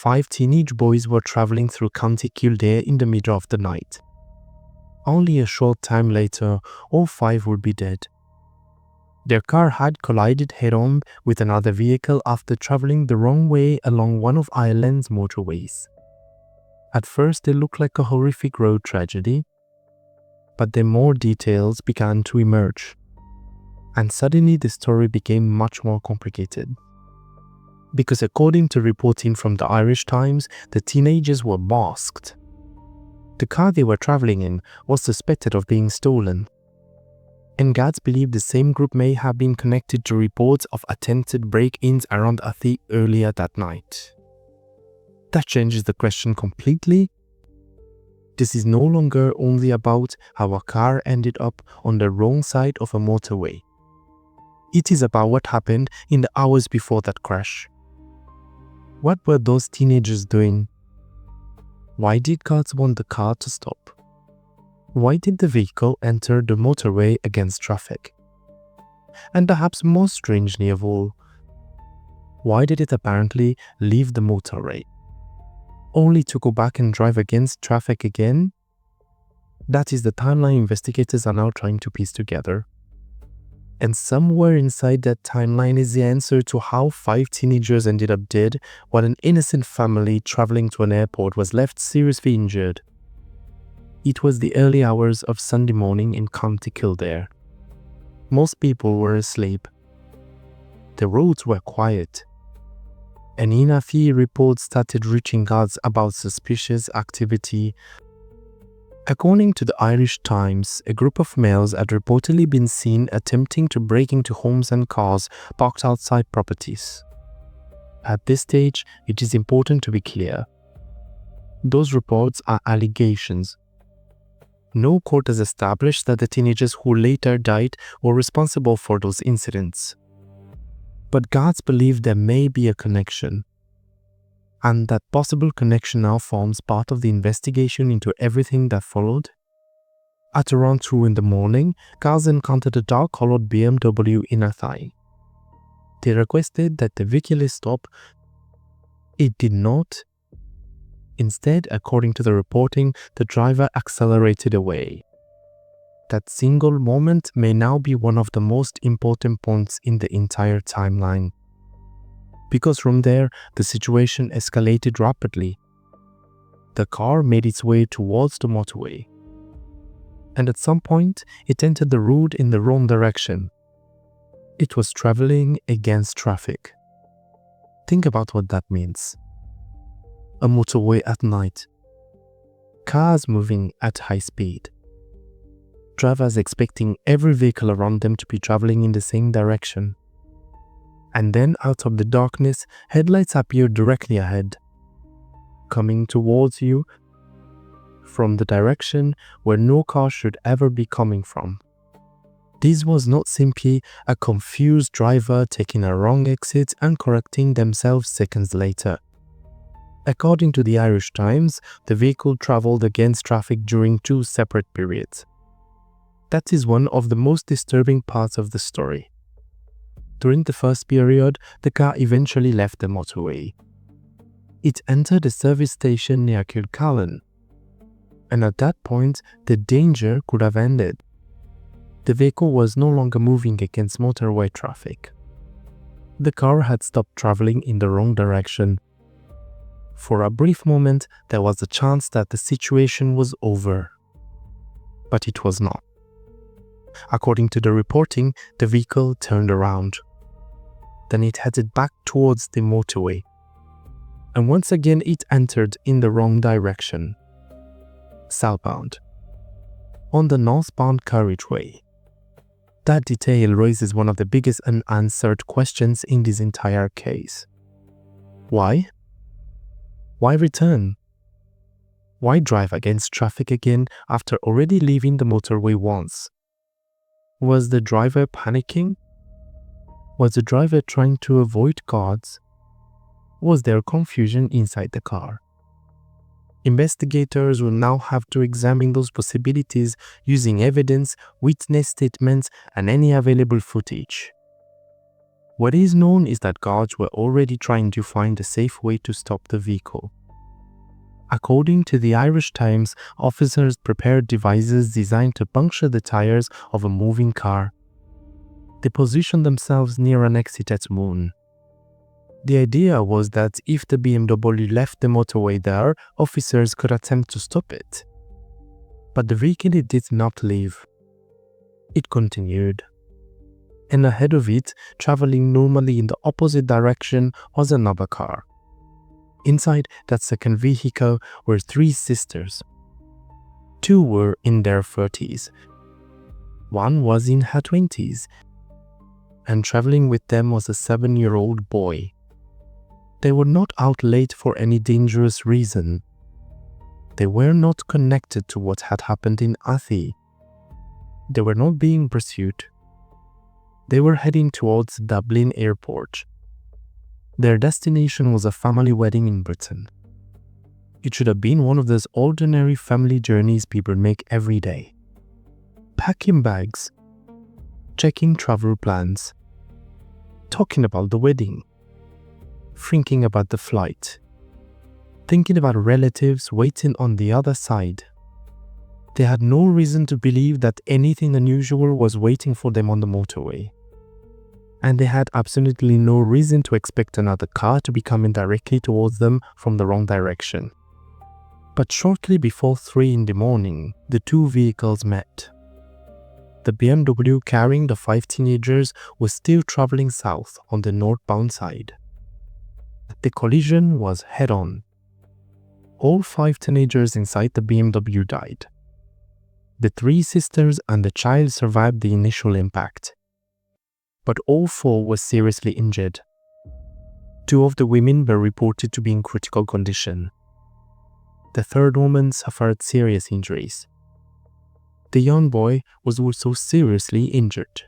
5 teenage boys were traveling through County Kildare in the middle of the night. Only a short time later, all 5 would be dead. Their car had collided head-on with another vehicle after traveling the wrong way along one of Ireland's motorways. At first, it looked like a horrific road tragedy, but then more details began to emerge, and suddenly the story became much more complicated. Because according to reporting from the Irish Times, the teenagers were masked. The car they were traveling in was suspected of being stolen, and Gards believe the same group may have been connected to reports of attempted break-ins around Athy earlier that night. That changes the question completely. This is no longer only about how a car ended up on the wrong side of a motorway. It is about what happened in the hours before that crash. What were those teenagers doing? Why did Gards want the car to stop? Why did the vehicle enter the motorway against traffic? And perhaps most strangely of all, why did it apparently leave the motorway, only to go back and drive against traffic again? That is the timeline investigators are now trying to piece together. And somewhere inside that timeline is the answer to how 5 teenagers ended up dead while an innocent family traveling to an airport was left seriously injured. It was the early hours of Sunday morning in County Kildare. Most people were asleep. The roads were quiet. And in Athy, reports started reaching Gards about suspicious activity. According to the Irish Times, a group of males had reportedly been seen attempting to break into homes and cars parked outside properties. At this stage, it is important to be clear. Those reports are allegations. No court has established that the teenagers who later died were responsible for those incidents. But Gards believe there may be a connection, and that possible connection now forms part of the investigation into everything that followed. At around 2 in the morning, Gards encountered a dark-colored BMW in Athy. They requested that the vehicle stop. It did not. Instead, according to the reporting, the driver accelerated away. That single moment may now be one of the most important points in the entire timeline. Because from there, the situation escalated rapidly. The car made its way towards the motorway. And at some point, it entered the road in the wrong direction. It was traveling against traffic. Think about what that means. A motorway at night. Cars moving at high speed. Drivers expecting every vehicle around them to be traveling in the same direction. And then out of the darkness, headlights appear directly ahead, coming towards you from the direction where no car should ever be coming from. This was not simply a confused driver taking a wrong exit and correcting themselves seconds later. According to the Irish Times, the vehicle traveled against traffic during 2 separate periods. That is one of the most disturbing parts of the story. During the first period, the car eventually left the motorway. It entered a service station near Kildare, and at that point, the danger could have ended. The vehicle was no longer moving against motorway traffic. The car had stopped traveling in the wrong direction. For a brief moment, there was a chance that the situation was over. But it was not. According to the reporting, the vehicle turned around. Then it headed back towards the motorway. And once again, it entered in the wrong direction. Southbound. On the northbound carriageway. That detail raises one of the biggest unanswered questions in this entire case. Why? Why return? Why drive against traffic again after already leaving the motorway once? Was the driver panicking? Was the driver trying to avoid guards? Was there confusion inside the car? Investigators will now have to examine those possibilities using evidence, witness statements, and any available footage. What is known is that guards were already trying to find a safe way to stop the vehicle. According to the Irish Times, officers prepared devices designed to puncture the tires of a moving car. They positioned themselves near an exit at Moon. The idea was that if the BMW left the motorway there, officers could attempt to stop it. But the vehicle did not leave. It continued. And ahead of it, traveling normally in the opposite direction, was another car. Inside that second vehicle were 3 sisters. 2 were in their 30s. 1 was in her 20s. And traveling with them was a 7-year-old boy. They were not out late for any dangerous reason. They were not connected to what had happened in Athy. They were not being pursued. They were heading towards Dublin Airport. Their destination was a family wedding in Britain. It should have been one of those ordinary family journeys people make every day. Packing bags, checking travel plans, talking about the wedding, thinking about the flight, thinking about relatives waiting on the other side. They had no reason to believe that anything unusual was waiting for them on the motorway. And they had absolutely no reason to expect another car to be coming directly towards them from the wrong direction. But shortly before 3 in the morning, the 2 vehicles met. The BMW carrying the 5 teenagers was still traveling south on the northbound side. The collision was head-on. All 5 teenagers inside the BMW died. The 3 sisters and the child survived the initial impact. But all 4 were seriously injured. 2 of the women were reported to be in critical condition. The 3rd woman suffered serious injuries. The young boy was also seriously injured.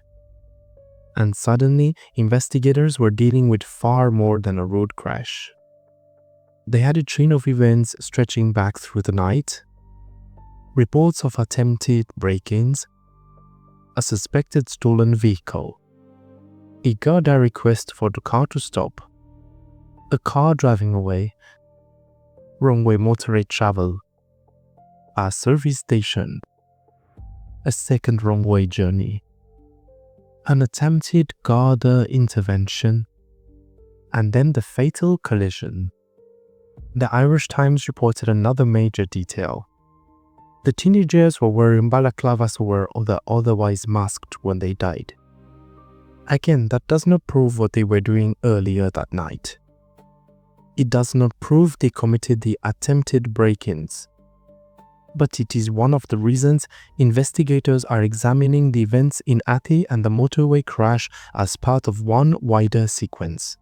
And suddenly, investigators were dealing with far more than a road crash. They had a chain of events stretching back through the night. Reports of attempted break-ins, a suspected stolen vehicle, a Garda request for the car to stop, a car driving away, wrong-way motorway travel, a service station, a second wrong-way journey, an attempted Garda intervention, and then the fatal collision. The Irish Times reported another major detail. The teenagers were wearing balaclavas or were otherwise masked when they died. Again, that does not prove what they were doing earlier that night. It does not prove they committed the attempted break-ins. But it is one of the reasons investigators are examining the events in Athy and the motorway crash as part of one wider sequence.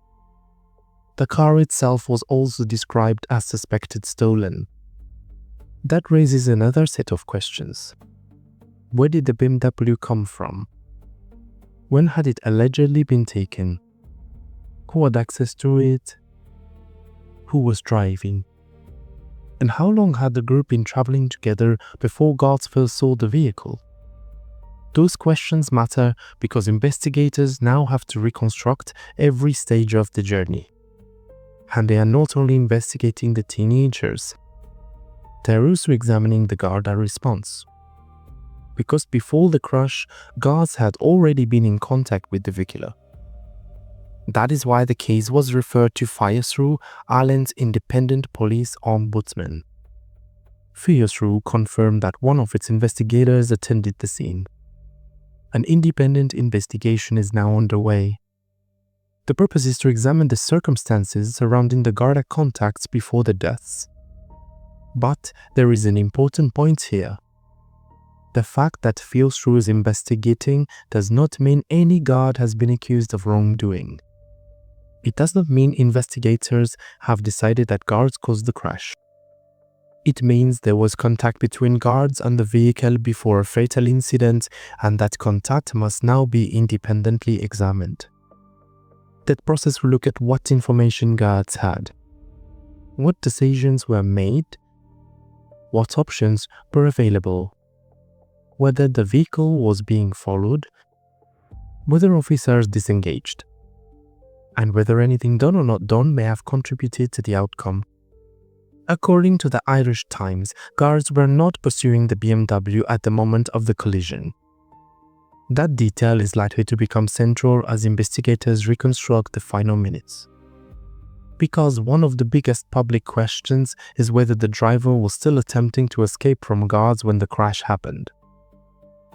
The car itself was also described as suspected stolen. That raises another set of questions. Where did the BMW come from? When had it allegedly been taken? Who had access to it? Who was driving? And how long had the group been traveling together before Gards first saw the vehicle? Those questions matter because investigators now have to reconstruct every stage of the journey. And they are not only investigating the teenagers, they are also examining the Garda response. Because before the crash, Gards had already been in contact with the vehicle. That is why the case was referred to Fiosrú, Ireland's independent police ombudsman. Fiosrú confirmed that one of its investigators attended the scene. An independent investigation is now underway. The purpose is to examine the circumstances surrounding the Garda contacts before the deaths. But there is an important point here. The fact that Fiosrú is investigating does not mean any guard has been accused of wrongdoing. It does not mean investigators have decided that Gards caused the crash. It means there was contact between Gards and the vehicle before a fatal incident, and that contact must now be independently examined. That process will look at what information Gards had, what decisions were made, what options were available, whether the vehicle was being followed, whether officers disengaged, and whether anything done or not done may have contributed to the outcome. According to the Irish Times, guards were not pursuing the BMW at the moment of the collision. That detail is likely to become central as investigators reconstruct the final minutes. Because one of the biggest public questions is whether the driver was still attempting to escape from guards when the crash happened.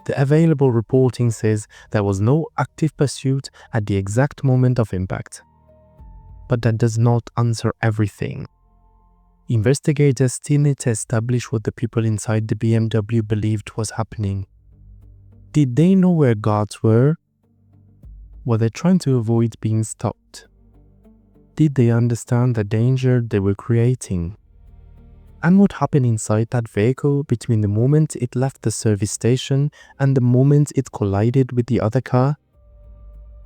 The available reporting says there was no active pursuit at the exact moment of impact. But that does not answer everything. Investigators still need to establish what the people inside the BMW believed was happening. Did they know where guards were? Were they trying to avoid being stopped? Did they understand the danger they were creating? And what happened inside that vehicle between the moment it left the service station and the moment it collided with the other car?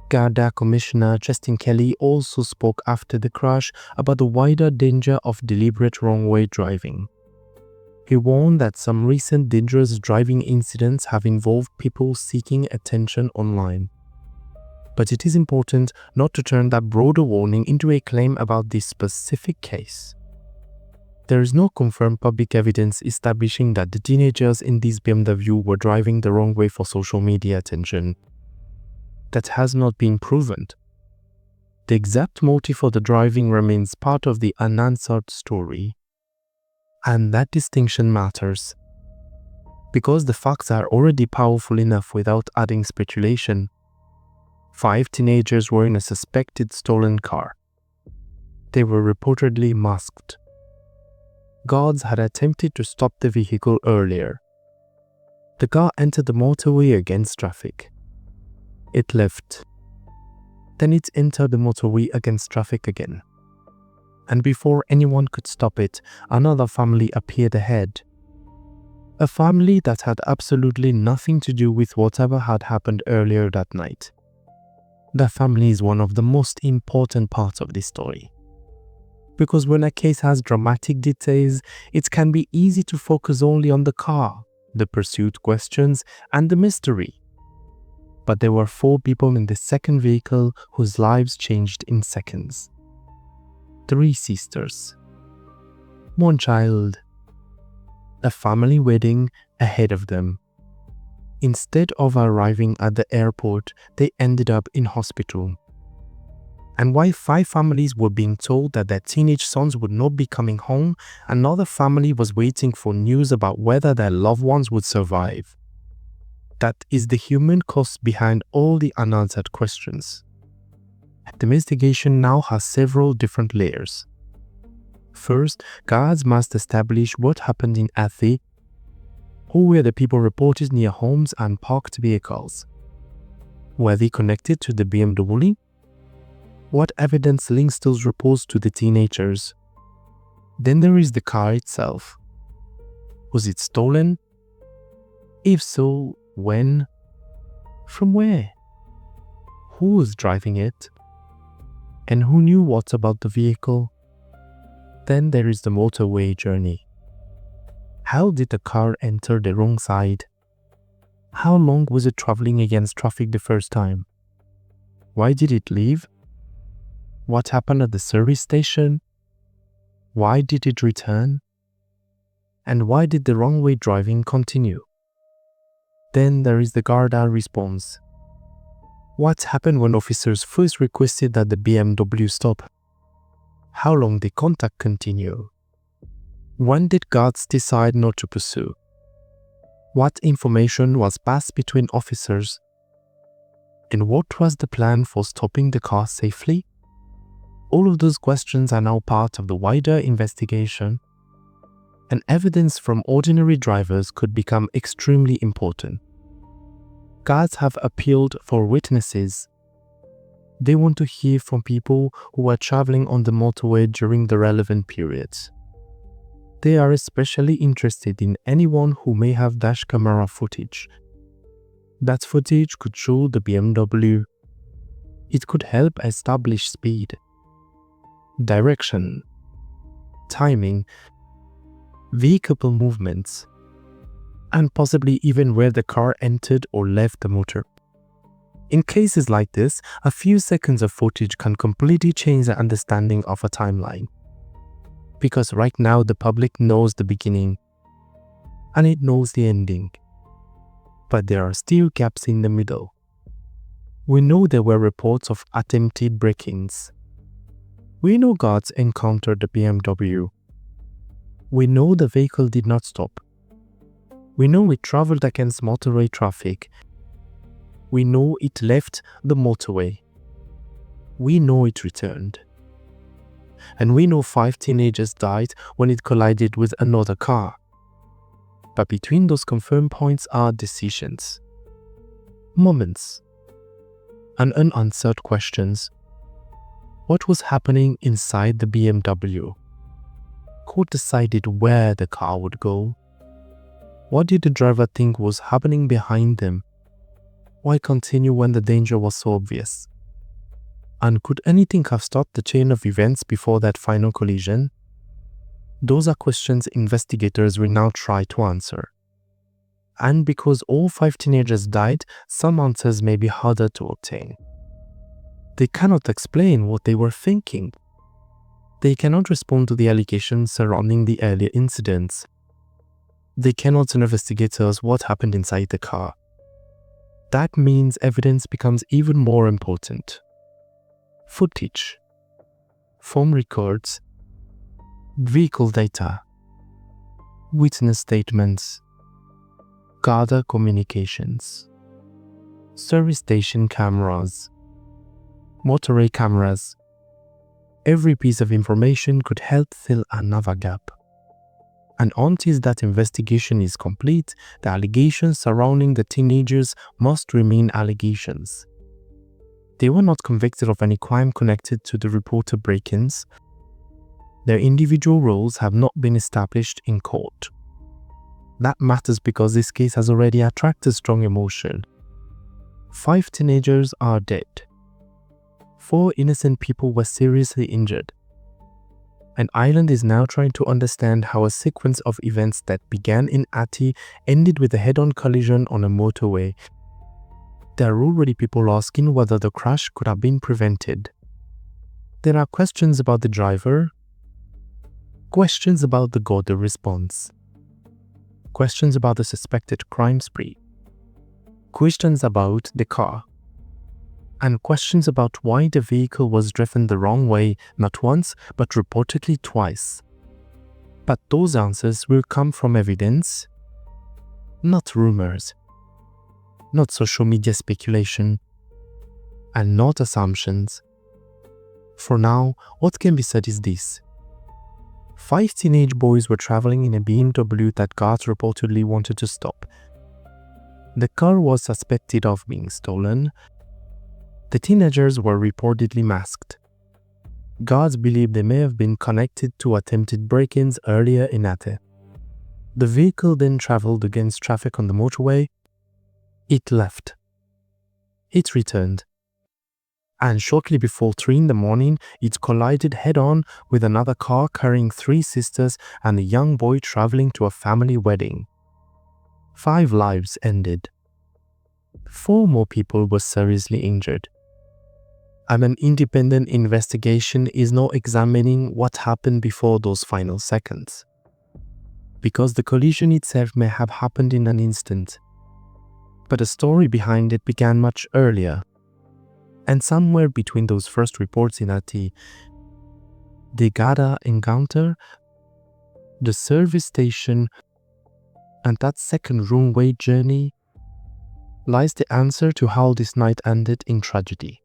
Garda Commissioner Justin Kelly also spoke after the crash about the wider danger of deliberate wrong-way driving. He warned that some recent dangerous driving incidents have involved people seeking attention online. But it is important not to turn that broader warning into a claim about this specific case. There is no confirmed public evidence establishing that the teenagers in this BMW were driving the wrong way for social media attention. That has not been proven. The exact motive for the driving remains part of the unanswered story. And that distinction matters. Because the facts are already powerful enough without adding speculation. 5 teenagers were in a suspected stolen car. They were reportedly masked. Guards had attempted to stop the vehicle earlier. The car entered the motorway against traffic. It left. Then it entered the motorway against traffic again. And before anyone could stop it, another family appeared ahead. A family that had absolutely nothing to do with whatever had happened earlier that night. The family is one of the most important parts of this story. Because when a case has dramatic details, it can be easy to focus only on the car, the pursuit questions, and the mystery. But there were 4 people in the second vehicle whose lives changed in seconds. 3 sisters. 1 child. A family wedding ahead of them. Instead of arriving at the airport, they ended up in hospital. And while 5 families were being told that their teenage sons would not be coming home, another family was waiting for news about whether their loved ones would survive. That is the human cost behind all the unanswered questions. The investigation now has several different layers. First, guards must establish what happened in Athy. Who were the people reported near homes and parked vehicles? Were they connected to the BMW? What evidence links those reports to the teenagers? Then there is the car itself. Was it stolen? If so, when? From where? Who was driving it? And who knew what about the vehicle? Then there is the motorway journey. How did the car enter the wrong side? How long was it traveling against traffic the first time? Why did it leave? What happened at the service station? Why did it return? And why did the wrong way driving continue? Then there is the Garda response. What happened when officers first requested that the BMW stop? How long did contact continue? When did guards decide not to pursue? What information was passed between officers? And what was the plan for stopping the car safely? All of those questions are now part of the wider investigation, and evidence from ordinary drivers could become extremely important. Guards have appealed for witnesses. They want to hear from people who were traveling on the motorway during the relevant periods. They are especially interested in anyone who may have dash camera footage. That footage could show the BMW. It could help establish speed, direction, timing, vehicle movements, and possibly even where the car entered or left the motor. In cases like this, a few seconds of footage can completely change the understanding of a timeline. Because right now the public knows the beginning and it knows the ending. But there are still gaps in the middle. We know there were reports of attempted break-ins. We know guards encountered the BMW. We know the vehicle did not stop. We know it traveled against motorway traffic. We know it left the motorway. We know it returned. And we know 5 teenagers died when it collided with another car. But between those confirmed points are decisions, moments, and unanswered questions. What was happening inside the BMW? Who decided where the car would go? What did the driver think was happening behind them? Why continue when the danger was so obvious? And could anything have stopped the chain of events before that final collision? Those are questions investigators will now try to answer. And because all 5 teenagers died, some answers may be harder to obtain. They cannot explain what they were thinking. They cannot respond to the allegations surrounding the earlier incidents. They cannot tell investigators what happened inside the car. That means evidence becomes even more important. Footage, phone records, vehicle data, witness statements, Garda communications, service station cameras, motorway cameras. Every piece of information could help fill another gap. And until that investigation is complete, the allegations surrounding the teenagers must remain allegations. They were not convicted of any crime connected to the reported break-ins. Their individual roles have not been established in court. That matters because this case has already attracted strong emotion. 5 teenagers are dead. 4 innocent people were seriously injured. And Ireland is now trying to understand how a sequence of events that began in Athy ended with a head-on collision on a motorway. There are already people asking whether the crash could have been prevented. There are questions about the driver, questions about the Garda response, questions about the suspected crime spree, questions about the car, and questions about why the vehicle was driven the wrong way not once but reportedly twice. But those answers will come from evidence, not rumors, not social media speculation, and not assumptions. For now, what can be said is this. 5 teenage boys were traveling in a BMW that Gards reportedly wanted to stop. The car was suspected of being stolen. The teenagers were reportedly masked. Gards believe they may have been connected to attempted break-ins earlier in Athy. The vehicle then traveled against traffic on the motorway. It left. It returned. And shortly before 3 in the morning, it collided head-on with another car carrying 3 sisters and a young boy traveling to a family wedding. 5 lives ended. 4 more people were seriously injured. And an independent investigation is now examining what happened before those final seconds. Because the collision itself may have happened in an instant, but the story behind it began much earlier. And somewhere between those first reports in Athy, the Garda encounter, the service station, and that second runway journey, lies the answer to how this night ended in tragedy.